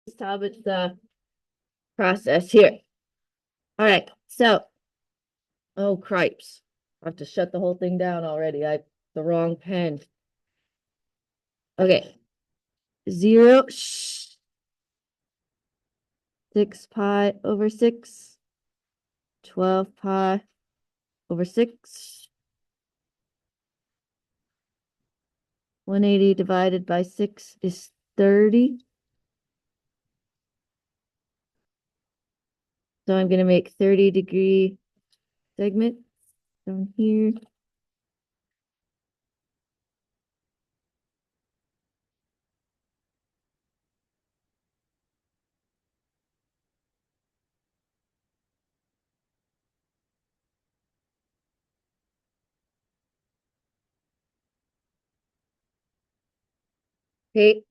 salvage the process here. All right, so, oh cripes. I have to shut the whole thing down already. I the wrong pen. Okay. 6 pi over 6, 12 pi over 6, 180 divided by 6 is 30. So I'm going to make 30-degree segment down here. Okay.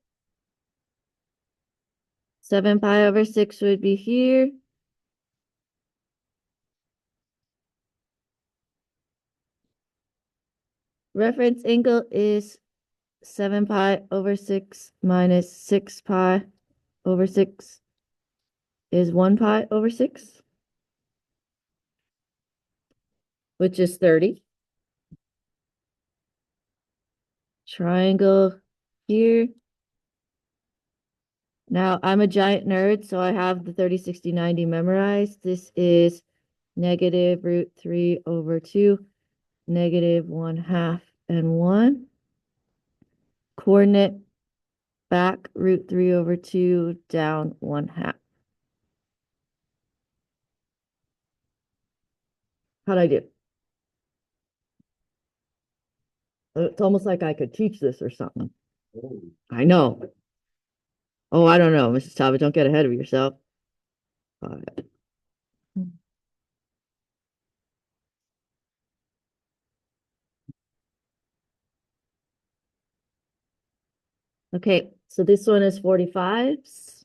7 pi over 6 would be here. Reference angle is 7 pi over 6 minus 6 pi over 6 is 1 pi over 6, which is 30. Triangle here. Now I'm a giant nerd, so I have the 30, 60, 90 memorized. This is negative root 3 over 2, negative 1/2 and 1. Coordinate back root 3 over 2, down 1/2. How'd I do? It's almost like I could teach this or something. I know. Oh, I don't know, Mrs. Talbot, don't get ahead of yourself. Okay, so this one is 45s.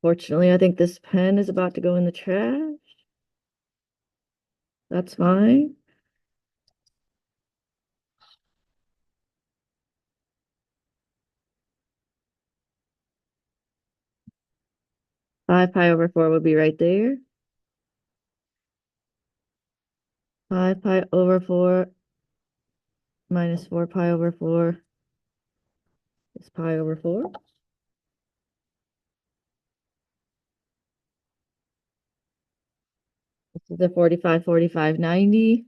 Fortunately, I think this pen is about to go in the trash. That's fine. Five pi over 4 would be right there. 5 pi over 4 minus 4 pi over 4 is pi over 4. This is a 45, 45, 90.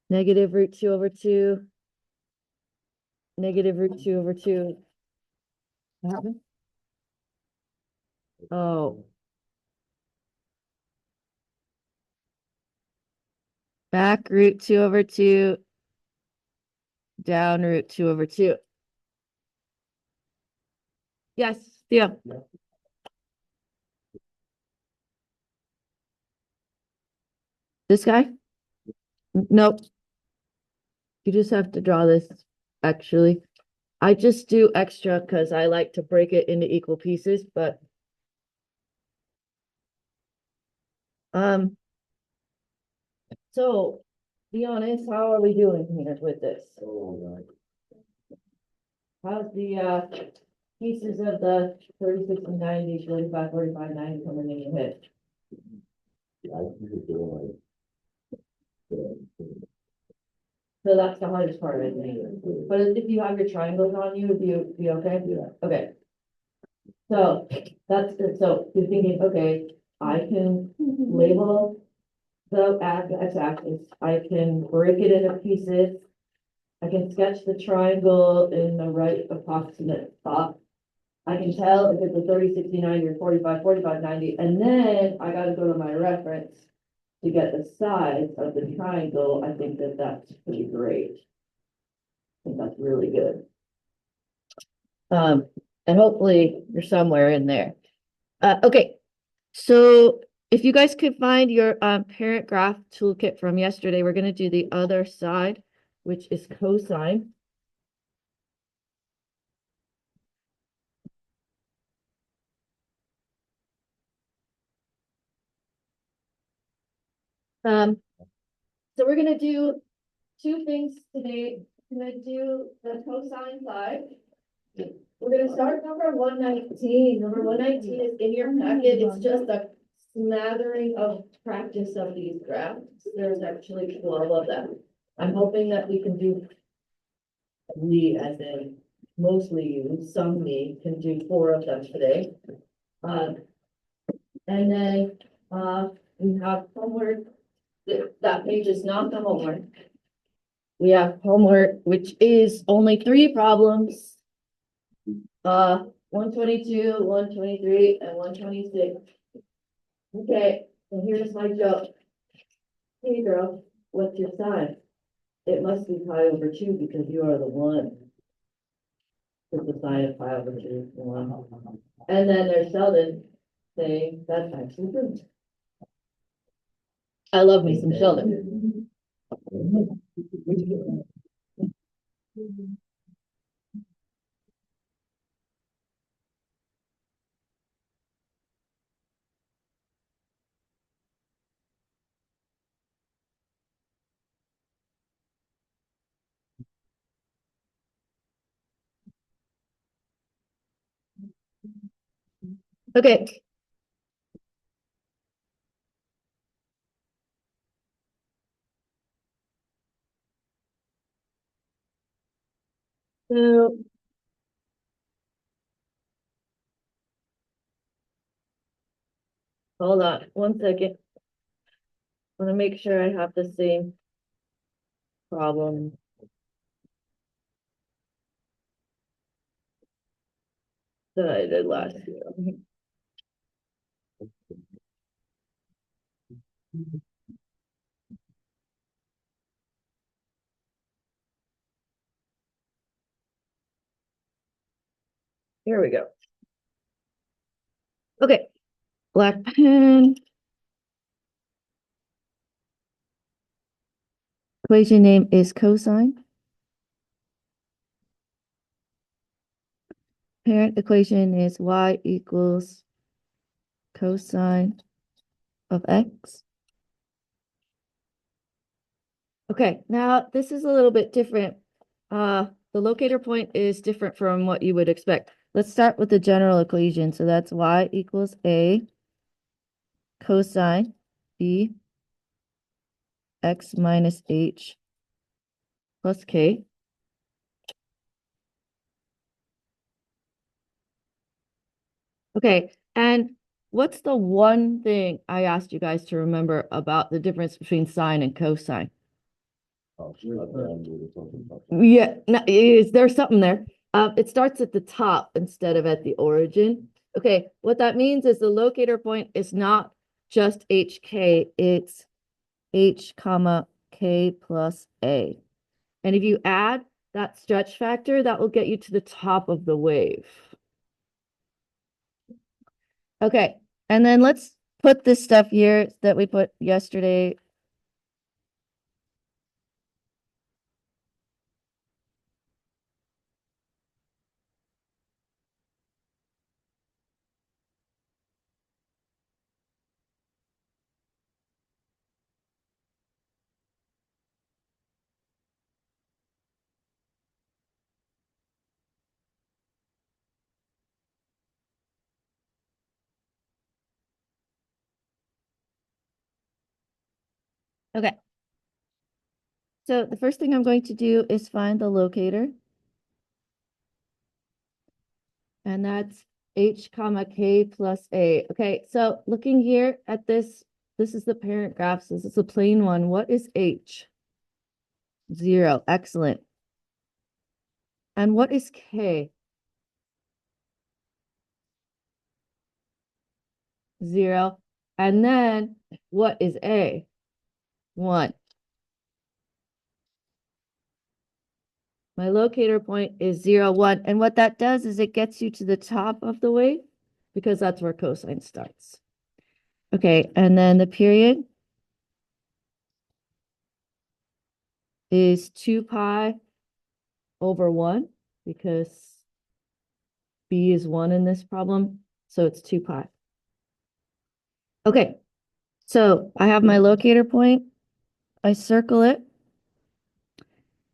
Negative root 2 over 2. Negative root 2 over 2. What happened? Oh. Back root 2 over 2. Down root 2 over 2. Yes, yeah. This guy? Nope. You just have to draw this, actually. I just do extra because I like to break it into equal pieces, but so be honest, how are we doing here with this? How's the pieces of the 36 and 90, 45, 45, 90 coming in your head? So that's the hardest part, I think. But if you have your triangles on you, would be okay? Yeah. Okay. So that's good. So you're thinking, okay, I can label the x-axis. I can break it into pieces. I can sketch the triangle in the right approximate spot. I can tell if it's a 30, 60, 90 or 45, 45, 90. And then I got to go to my reference to get the size of the triangle. I think that that's pretty great. I think that's really good. And hopefully you're somewhere in there. Okay, so if you guys could find your parent graph toolkit from yesterday, we're going to do the other side, which is cosine. So we're gonna do two things today. We're gonna do the cosine side. We're gonna start number 119. Number 119 is in your packet. It's just a smattering of practice of these graphs. There's actually 12 of them. I'm hoping that we can do, we as in mostly you, some me, can do 4 of them today. And then we have homework. That page is not the homework. We have homework, which is only 3 problems. 122, 123, and 126. Okay, and here's my joke. Hey girl, what's your sign? It must be pi over 2 because you are the one. Because the sign of pi over 2 is 1. And then there's Sheldon saying that's actually true. I love me some Sheldon. Okay. So hold on 1 second. I want to make sure I have the same problem. That I did last year. Here we go. Okay, black pen. Equation name is cosine. Parent equation is y equals cosine of x. Okay, now this is a little bit different. The locator point is different from what you would expect. Let's start with the general equation. So that's y equals a cosine b x minus h plus k. Okay, and what's the one thing I asked you guys to remember about the difference between sine and cosine? Yeah, no, is there something there? It starts at the top instead of at the origin. Okay, what that means is the locator point is not just HK, it's H comma K plus A. And if you add that stretch factor, that will get you to the top of the wave. Okay, and then let's put this stuff here that we put yesterday. Okay. So the first thing I'm going to do is find the locator. And that's H comma K plus A. Okay, so looking here at this, this is the parent graph. So this is a plain one. What is H? 0. Excellent. And what is K? 0. And then what is A? 1. My locator point is 0, 1. And what that does is it gets you to the top of the wave because that's where cosine starts. Okay, and then the period is 2 pi over 1 because B is 1 in this problem, so it's 2 pi. Okay, So I have my locator point. I circle it.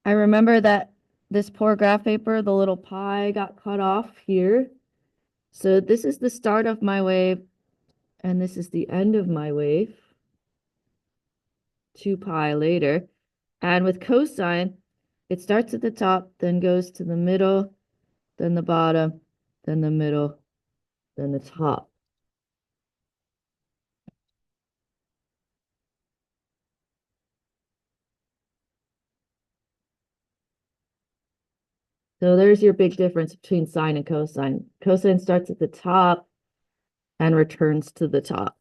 I remember that this poor graph paper, the little pi got cut off here. So this is the start of my wave, and this is the end of my wave. 2 pi later. And with cosine, it starts at the top, then goes to the middle, then the bottom, then the middle, then the top. So there's your big difference between sine and cosine. Cosine starts at the top and returns to the top.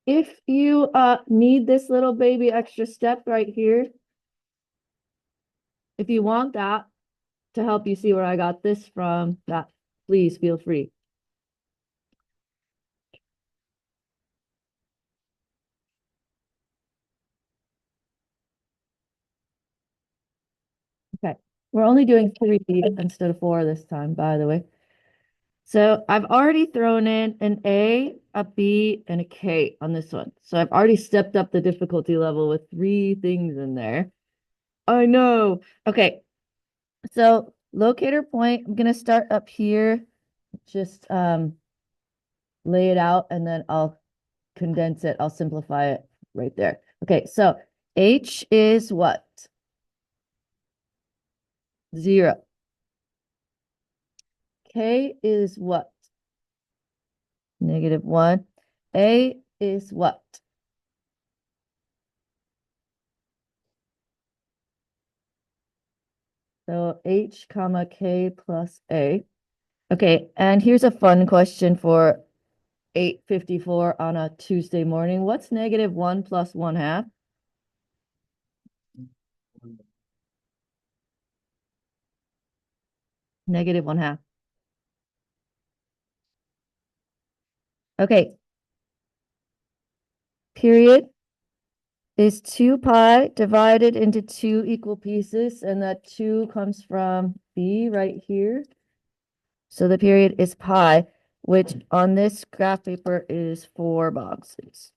If you need this little baby extra step right here, if you want that to help you see where I got this from, that please feel free. Okay, we're only doing 3 instead of 4 this time, by the way. So I've already thrown in an A, a B, and a K on this one. So I've already stepped up the difficulty level with 3 things in there. I know. Okay, so locator point, I'm gonna start up here, just lay it out, and then I'll condense it. I'll simplify it right there. Okay, so H is what? 0. K is what? -1. A is what? So H comma K plus A. Okay, and here's a fun question for 8:54 on a Tuesday morning. What's -1 plus 1/2? -1/2. Okay, period is 2 pi divided into 2 equal pieces, and that 2 comes from B right here. So the period is pi, which on this graph paper is 4 boxes.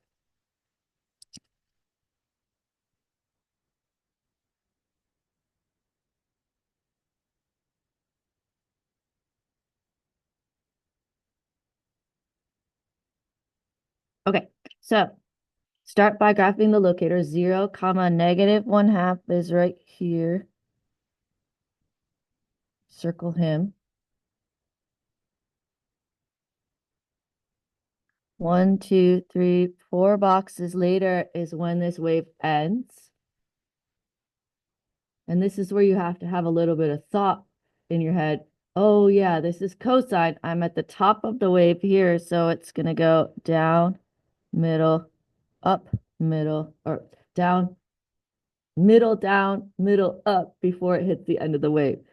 Okay, so start by graphing the locator. 0 comma -1/2 is right here. Circle him. 1, 2, 3, 4 boxes later is when this wave ends. And this is where you have to have a little bit of thought in your head. Oh yeah, this is cosine. I'm at the top of the wave here, so it's going to go down, middle, up, middle, or down, middle, up before it hits the end of the wave.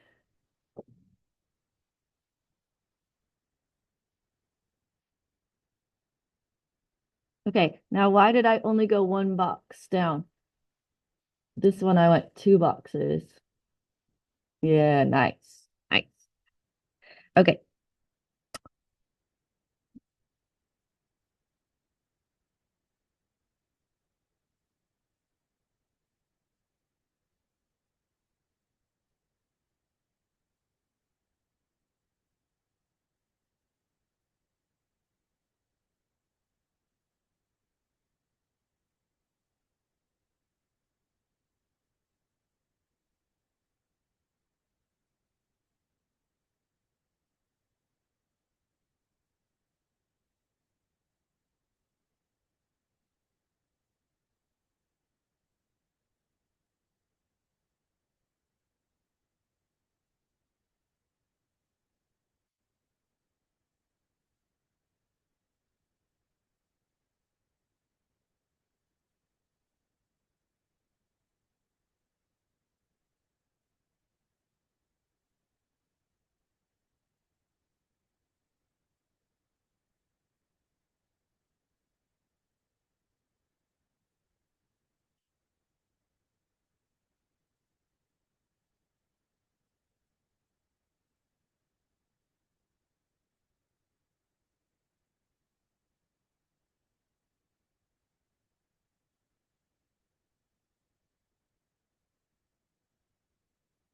Okay, now why did I only go 1 box down? This one I went 2 boxes. Yeah, nice. Nice. Okay.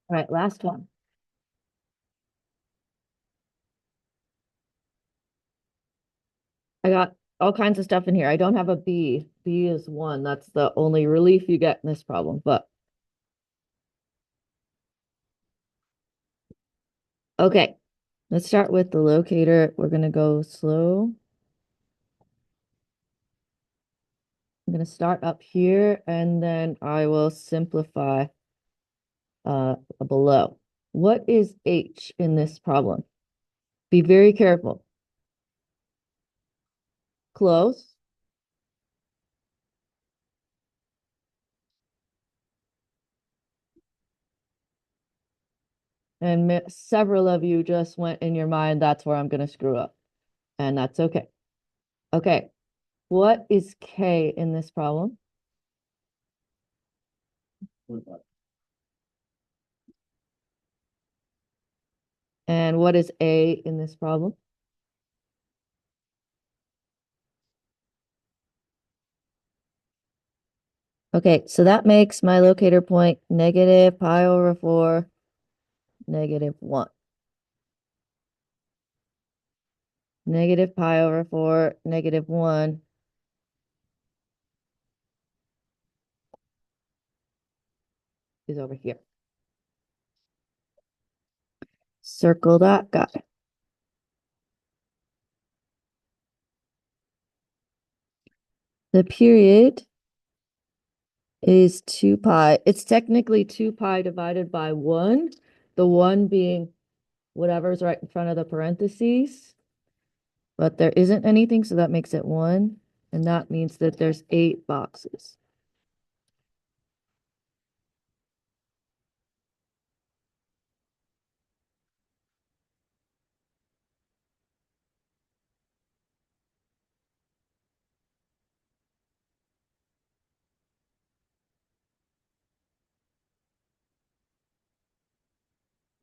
All right, last one. I got all kinds of stuff in here. I don't have a B. B is one. That's the only relief you get in this problem, but okay. Let's start with the locator. We're gonna go slow. I'm gonna start up here and then I will simplify below. What is H in this problem? Be very careful. Close. And several of you just went in your mind, that's where I'm gonna screw up. And that's okay. Okay. What is K in this problem? And what is A in this problem? Okay, so that makes my locator point negative pi over 4, negative 1. Negative pi over 4, negative 1 is over here. Circle that guy. The period is 2 pi. It's technically 2 pi divided by 1, the 1 being whatever's right in front of the parentheses. But there isn't anything, so that makes it 1. And that means that there's 8 boxes.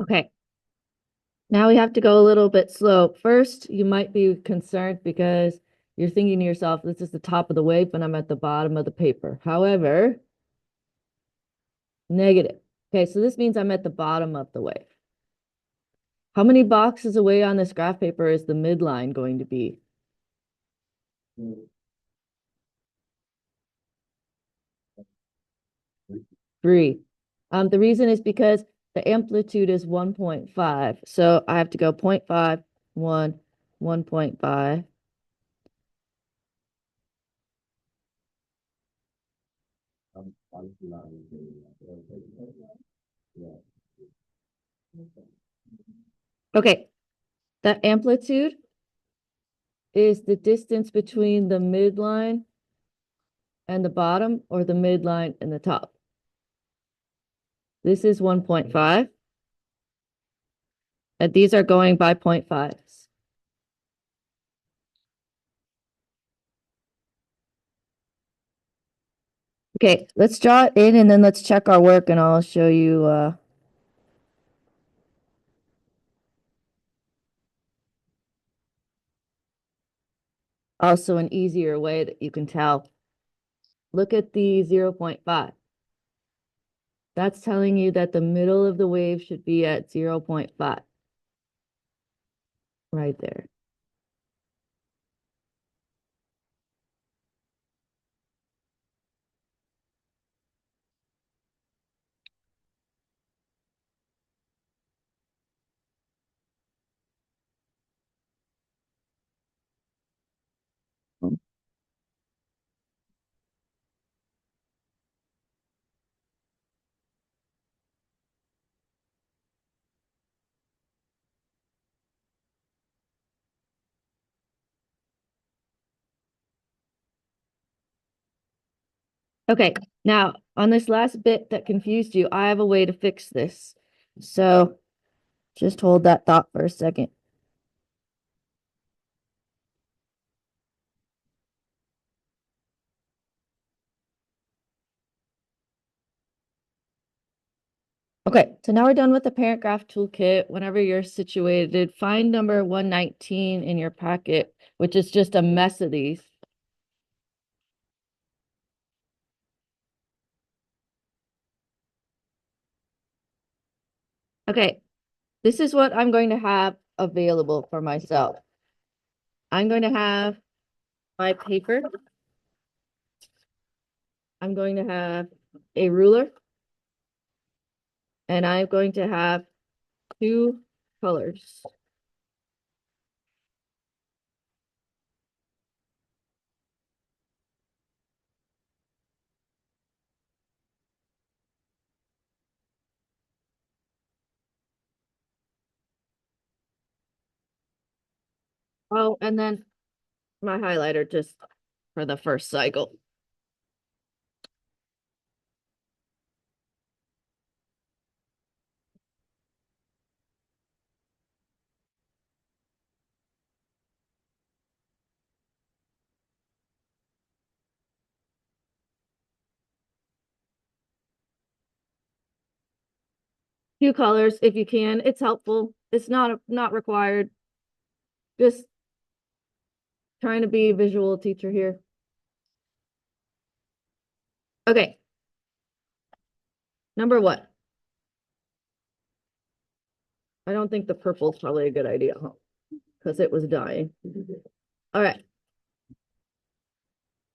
Okay. Now we have to go a little bit slow. First, you might be concerned because you're thinking to yourself, this is the top of the wave, but I'm at the bottom of the paper. However, negative. Okay, so this means I'm at the bottom of the wave. How many boxes away on this graph paper is the midline going to be? 3. The reason is because the amplitude is 1.5. So I have to go 0.5, 1, 1.5. Okay, the amplitude is the distance between the midline and the bottom, or the midline and the top. This is 1.5. And these are going by 0.5s. Okay, let's draw it in and then let's check our work and I'll show you also an easier way that you can tell. Look at the 0.5. That's telling you that the middle of the wave should be at 0.5. Right there. Okay, now on this last bit that confused you, I have a way to fix this. So just hold that thought for a second. Okay, so now we're done with the parent graph toolkit. Whenever you're situated, find number 119 in your packet, which is just a mess of these. Okay, this is what I'm going to have available for myself. I'm going to have my paper. I'm going to have a ruler. And I'm going to have two colors. Oh, and then my highlighter just for the first cycle. Two colors if you can. It's helpful. It's not required. Just trying to be a visual teacher here. Okay. Number one. I don't think the purple is probably a good idea, huh? Because it was dying. All right.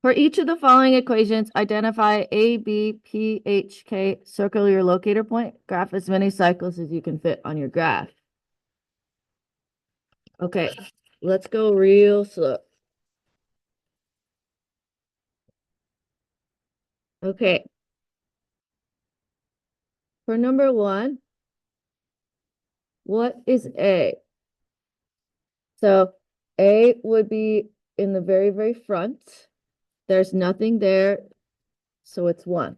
For each of the following equations, identify A, B, P, H, K, circle your locator point, graph as many cycles as you can fit on your graph. Okay, let's go real slow. Okay. For number one, what is A? So A would be in the very, very front. There's nothing there, so it's one.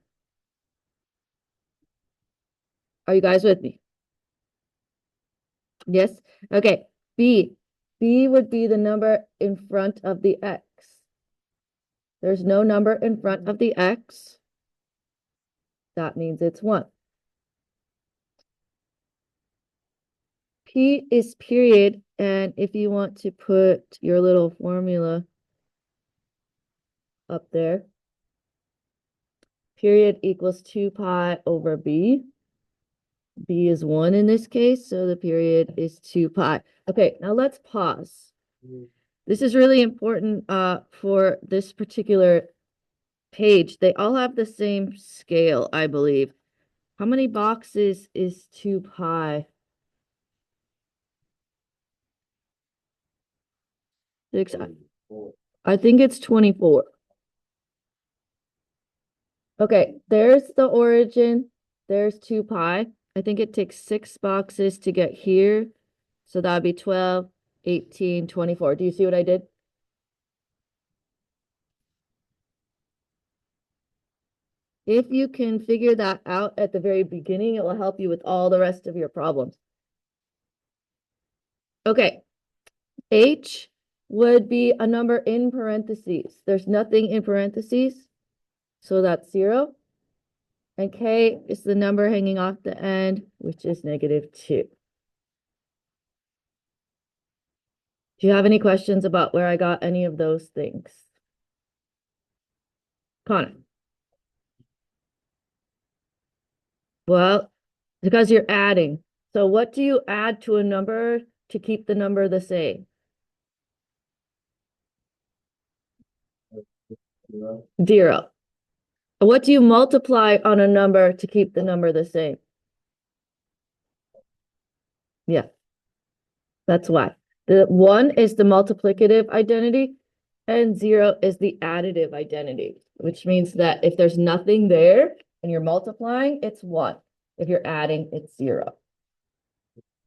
Are you guys with me? Yes? Okay. B. B would be the number in front of the X. There's no number in front of the X. That means it's one. P is period, and if you want to put your little formula up there, period equals 2 pi over B. B is 1 in this case, so the period is 2 pi. Okay, now let's pause. This is really important for this particular page. They all have the same scale, I believe. How many boxes is 2 pi? Six. I think it's 24. Okay, there's the origin. There's 2 pi. I think it takes 6 boxes to get here. So that'd be 12, 18, 24. Do you see what I did? If you can figure that out at the very beginning, it will help you with all the rest of your problems. Okay, H would be a number in parentheses. There's nothing in parentheses, so that's 0. And K is the number hanging off the end, which is -2. Do you have any questions about where I got any of those things? Connor? Well, because you're adding. So what do you add to a number to keep the number the same? 0. What do you multiply on a number to keep the number the same? Yeah, that's why. The 1 is the multiplicative identity and 0 is the additive identity, which means that if there's nothing there and you're multiplying, it's 1. If you're adding, it's 0.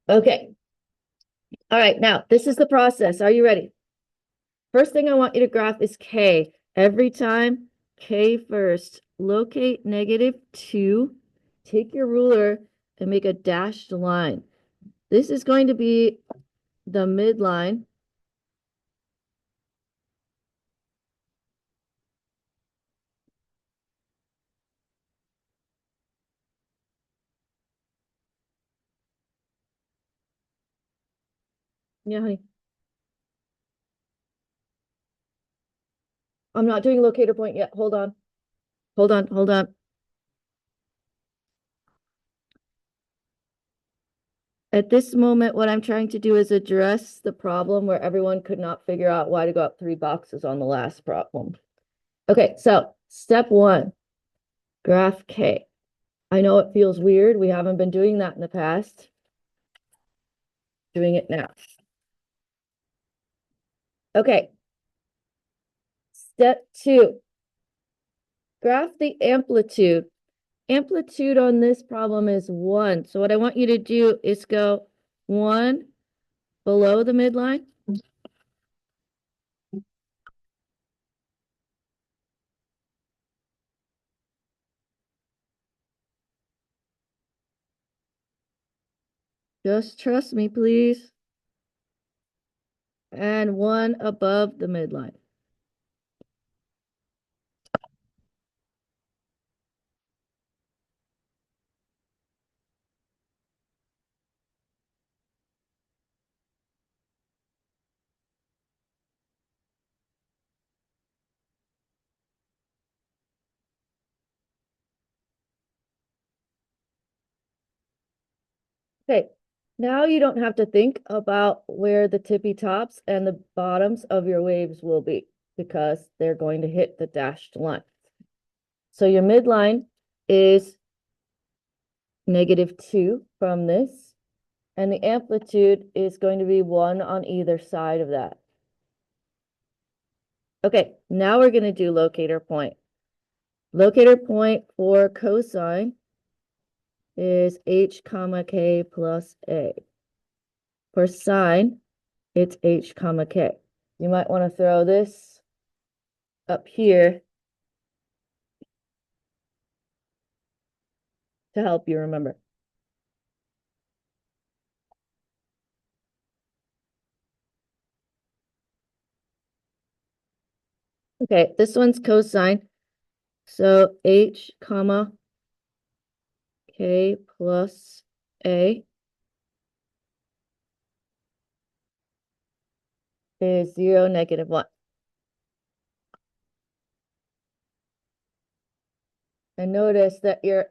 Okay. All right, now this is the process. Are you ready? First thing I want you to graph is K. Every time, K first. Locate -2. Take your ruler and make a dashed line. This is going to be the midline. Yeah, honey. I'm not doing locator point yet. Hold on. Hold on. Hold on. At this moment, what I'm trying to do is address the problem where everyone could not figure out why to go up 3 boxes on the last problem. Okay, so step 1, graph K. I know it feels weird. We haven't been doing that in the past. Doing it now. Okay. Step 2, graph the amplitude. Amplitude on this problem is 1. So what I want you to do is go 1 below the midline. Just trust me, please. And 1 above the midline. Okay, now you don't have to think about where the tippy tops and the bottoms of your waves will be because they're going to hit the dashed line. So your midline is -2 from this, and the amplitude is going to be 1 on either side of that. Okay, now we're going to do locator point. Locator point for cosine is h comma k plus a. For sine, it's h comma k. You might want to throw this up here to help you remember. Okay, this one's cosine. So h comma k plus a is 0, -1. And notice that you're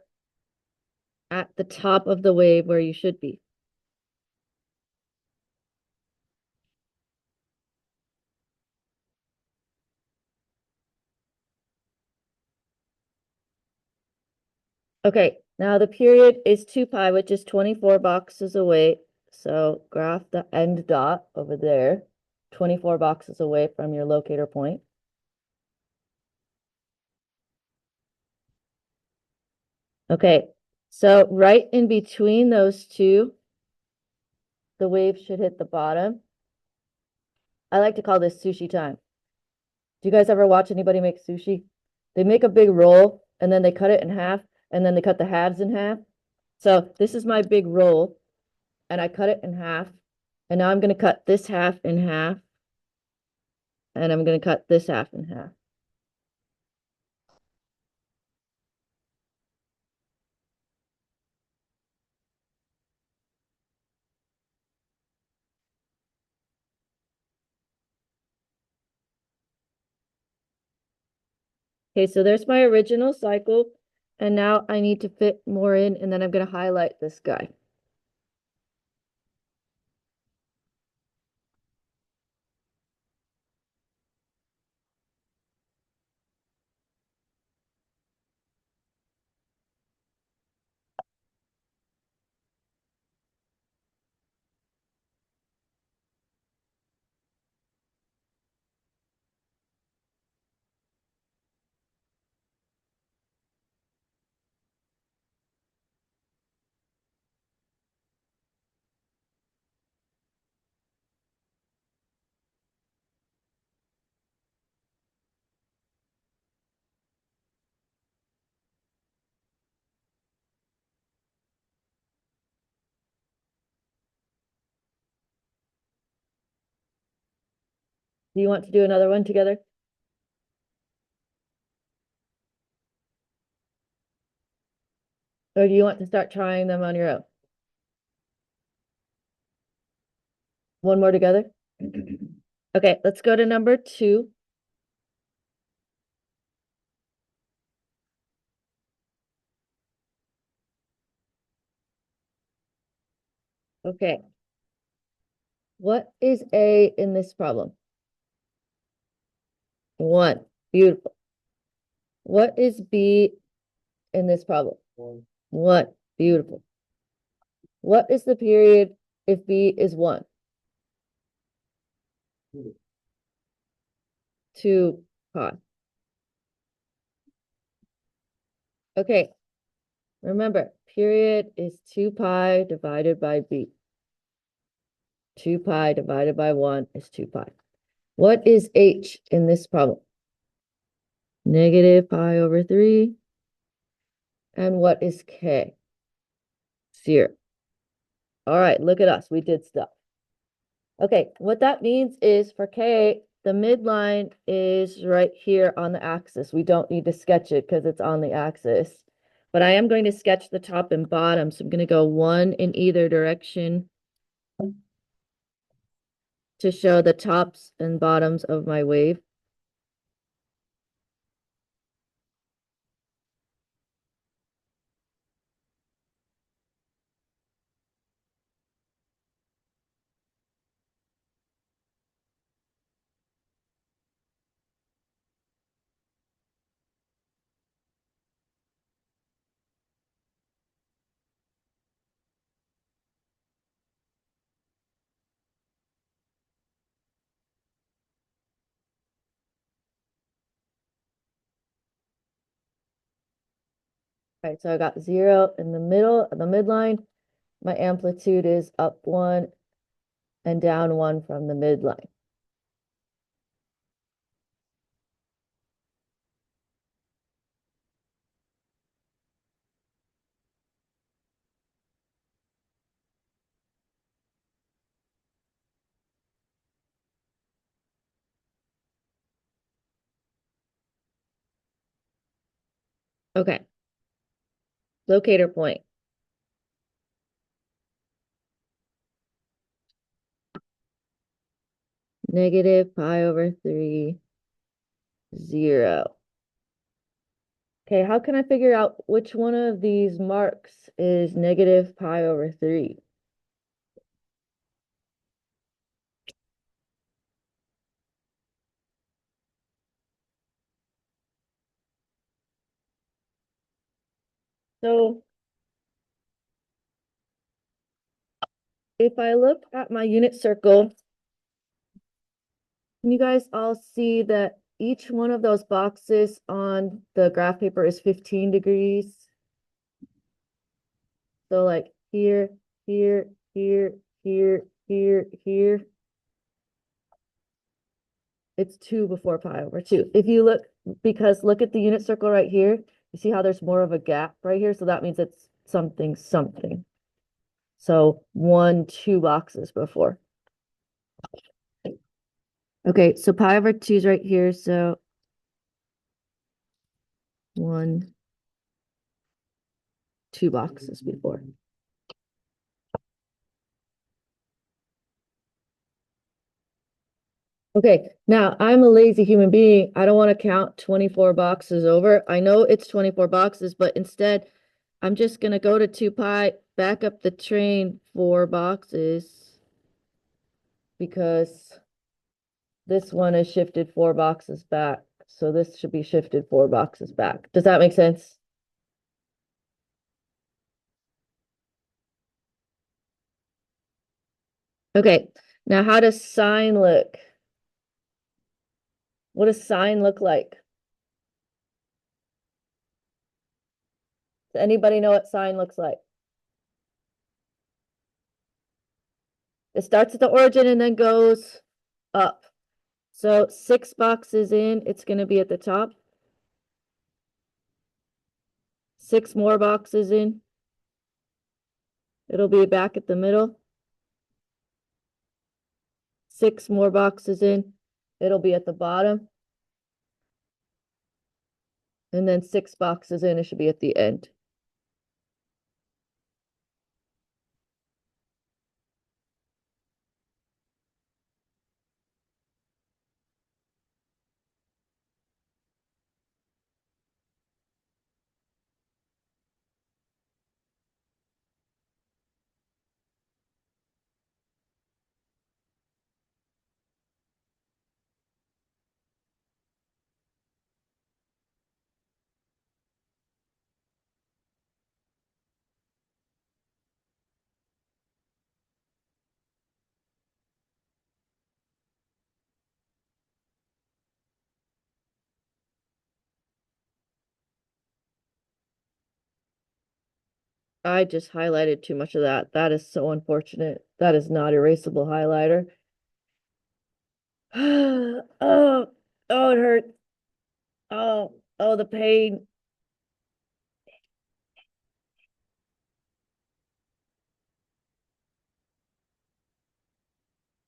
at the top of the wave where you should be. Okay, now the period is 2 pi, which is 24 boxes away. So graph the end dot over there, 24 boxes away from your locator point. Okay, so right in between those two, the wave should hit the bottom. I like to call this sushi time. Do you guys ever watch anybody make sushi? They make a big roll and then they cut it in half and then they cut the halves in half. So this is my big roll and I cut it in half. And now I'm going to cut this half in half. And I'm going to cut this half in half. Okay, so there's my original cycle. And now I need to fit more in and then I'm going to highlight this guy. Do you want to do another one together? Or do you want to start trying them on your own? One more together? Okay, let's go to number 2. Okay. What is A in this problem? 1. Beautiful. What is B in this problem? 1. Beautiful. What is the period if B is 1? 2 pi. Okay. Remember, period is 2 pi divided by B. 2 pi divided by 1 is 2 pi. What is H in this problem? Negative pi over 3. And what is K? 0. All right, look at us. We did stuff. Okay, what that means is for K, the midline is right here on the axis. We don't need to sketch it because it's on the axis. But I am going to sketch the top and bottom. So I'm going to go 1 in either direction to show the tops and bottoms of my wave. All right, so I got 0 in the middle of the midline. My amplitude is up 1 and down 1 from the midline. Okay. Locator point. Negative pi over 3, 0. Okay, how can I figure out which one of these marks is negative pi over 3? So if I look at my unit circle, can you guys all see that each one of those boxes on the graph paper is 15 degrees? So like here, here, here, here, here, here. It's 2 before pi over 2. If you look, because look at the unit circle right here. You see how there's more of a gap right here? So that means it's something, something. So 1, 2 boxes before. Okay, so pi over 2 is right here. So 1, 2 boxes before. Okay, now I'm a lazy human being. I don't want to count 24 boxes over. I know it's 24 boxes, but instead I'm just going to go to 2 pi, back up the train 4 boxes because this one is shifted 4 boxes back. So this should be shifted 4 boxes back. Does that make sense? Okay, now how does sine look? What does sine look like? Does anybody know what sine looks like? It starts at the origin and then goes up. So 6 boxes in, it's going to be at the top. 6 more boxes in, it'll be back at the middle. 6 more boxes in, it'll be at the bottom. And then 6 boxes in, it should be at the end. I just highlighted too much of that. That is so unfortunate. That is not erasable highlighter. Oh, oh, it hurts. Oh, oh, the pain.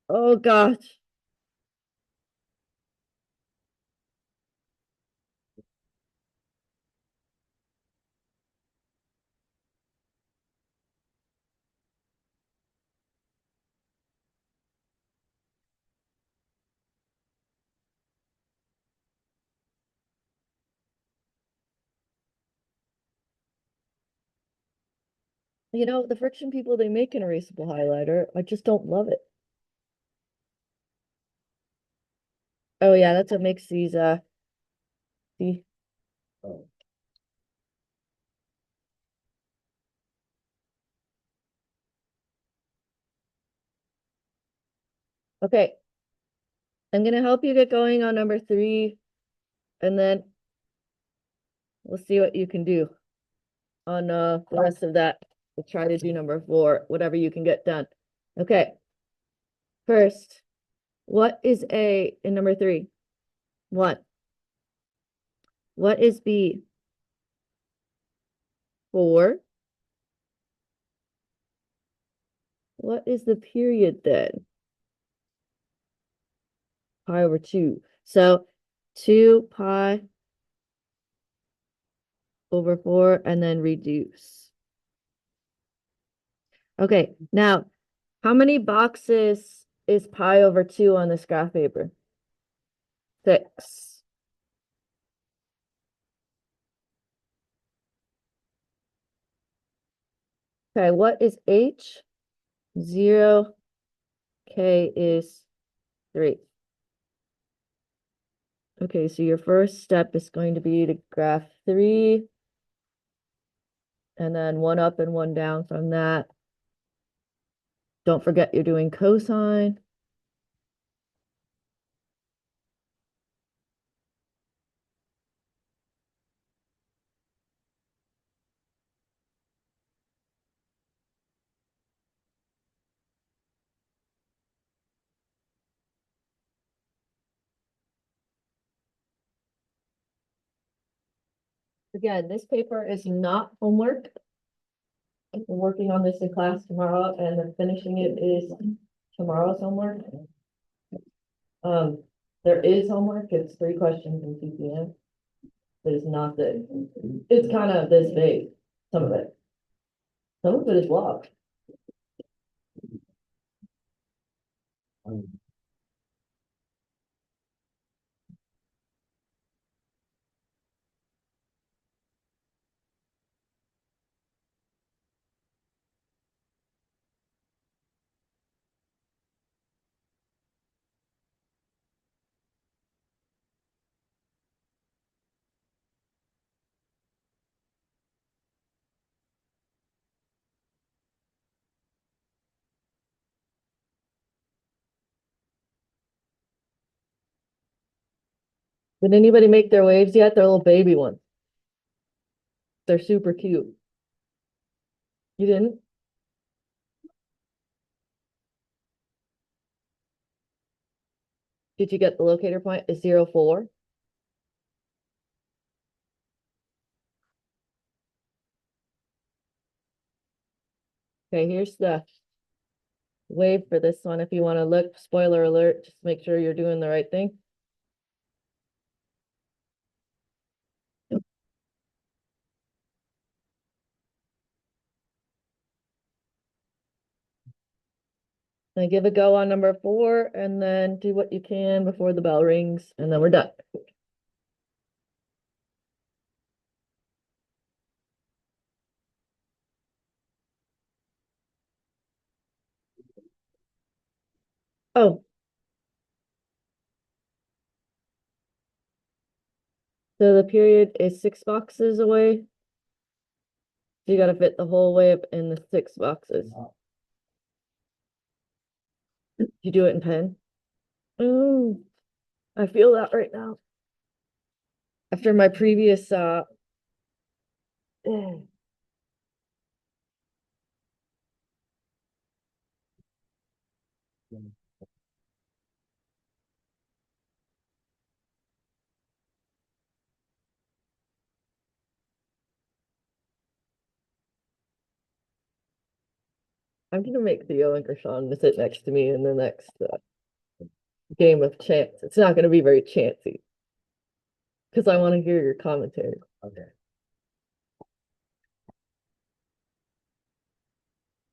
Oh gosh. You know, the friction people, they make an erasable highlighter. I just don't love it. Oh yeah, that's what makes these see. Okay, I'm gonna help you get going on number 3, and then we'll see what you can do on the rest of that. We'll try to do number 4, whatever you can get done. Okay, first, what is A in number 3? 1. What is B? 4. What is the period then? Pi over 2. So 2 pi over 4 and then reduce. Okay, now how many boxes is pi over 2 on this graph paper? 6. Okay, what is H? 0. K is 3. Okay, so your first step is going to be to graph 3 and then 1 up and 1 down from that. Don't forget you're doing cosine. Again, this paper is not homework. We're working on this in class tomorrow, and then finishing it is tomorrow's homework. There is homework. It's 3 questions in CPM. But it's not that, it's kind of this big, some of it. Some of it is log. Did anybody make their waves yet? They're little baby ones. They're super cute. You didn't? Did you get the locator point? Is 0, 4? Okay, here's the wave for this one. If you want to look, spoiler alert, just make sure you're doing the right thing. And give a go on number 4 and then do what you can before the bell rings and then we're done. Oh, so the period is 6 boxes away. You got to fit the whole way up in the 6 boxes. You do it in pen? Oh, I feel that right now. After my previous I'm gonna make Theo and Gershon to sit next to me in the next game of chance. It's not gonna be very chancy. Cause I wanna hear your commentary. Okay.